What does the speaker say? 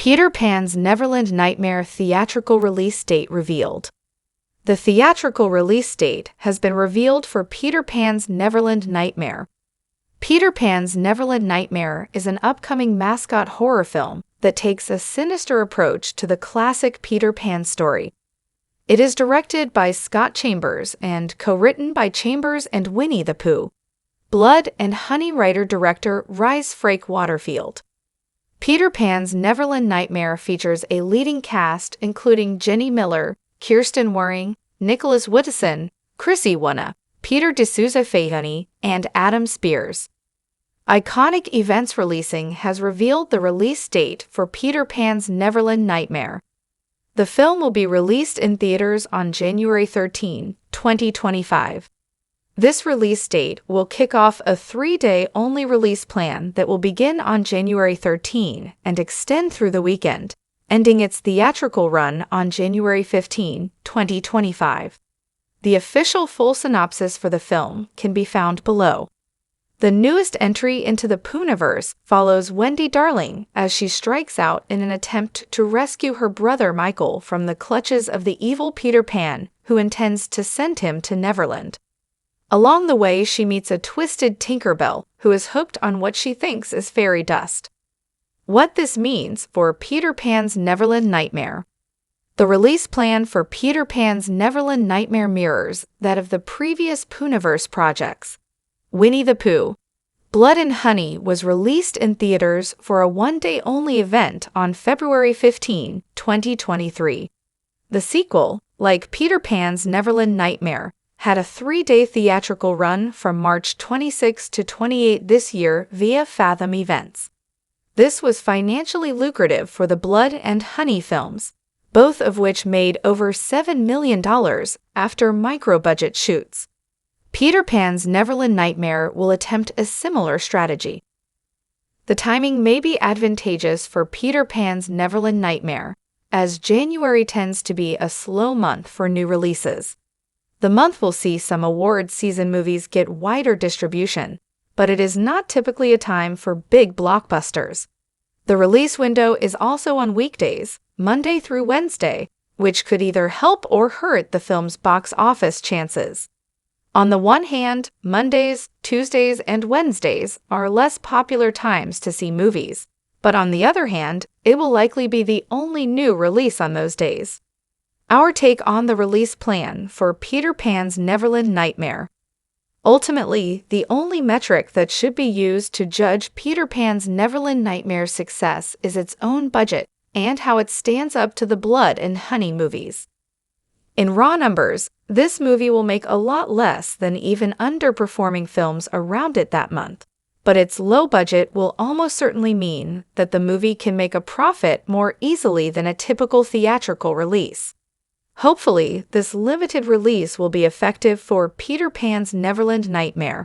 Peter Pan's Neverland Nightmare theatrical release date revealed. The theatrical release date has been revealed for Peter Pan's Neverland Nightmare. Peter Pan's Neverland Nightmare is an upcoming mascot horror film that takes a sinister approach to the classic Peter Pan story. It is directed by Scott Chambers and co-written by Chambers and Winnie the Pooh. Blood and Honey writer-director Rhys Frake Waterfield. Peter Pan's Neverland Nightmare features a leading cast including Jenny Miller, Kirsten Waring, Nicholas Woodison, Chrissy Wunna, Peter D'Souza Fahuney, and Adam Spears. Iconic Events Releasing has revealed the release date for Peter Pan's Neverland Nightmare. The film will be released in theaters on January 13, 2025. This release date will kick off a 3-day-only release plan that will begin on January 13 and extend through the weekend, ending its theatrical run on January 15, 2025. The official full synopsis for the film can be found below. The newest entry into the Poohniverse follows Wendy Darling as she strikes out in an attempt to rescue her brother Michael from the clutches of the evil Peter Pan, who intends to send him to Neverland. Along the way, she meets a twisted Tinkerbell who is hooked on what she thinks is fairy dust. What this means for Peter Pan's Neverland Nightmare. The release plan for Peter Pan's Neverland Nightmare mirrors that of the previous Poohniverse projects. Winnie the Pooh. Blood and Honey was released in theaters for a one-day-only event on February 15, 2023. The sequel, like Peter Pan's Neverland Nightmare, had a 3-day theatrical run from March 26 to 28 this year via Fathom Events. This was financially lucrative for the Blood and Honey films, both of which made over $7 million after micro-budget shoots. Peter Pan's Neverland Nightmare will attempt a similar strategy. The timing may be advantageous for Peter Pan's Neverland Nightmare, as January tends to be a slow month for new releases. The month will see some award season movies get wider distribution, but it is not typically a time for big blockbusters. The release window is also on weekdays, Monday through Wednesday, which could either help or hurt the film's box office chances. On the one hand, Mondays, Tuesdays, and Wednesdays are less popular times to see movies, but on the other hand, it will likely be the only new release on those days. Our take on the release plan for Peter Pan's Neverland Nightmare. Ultimately, the only metric that should be used to judge Peter Pan's Neverland Nightmare's success is its own budget and how it stands up to the Blood and Honey movies. In raw numbers, this movie will make a lot less than even underperforming films around it that month, but its low budget will almost certainly mean that the movie can make a profit more easily than a typical theatrical release. Hopefully, this limited release will be effective for Peter Pan's Neverland Nightmare.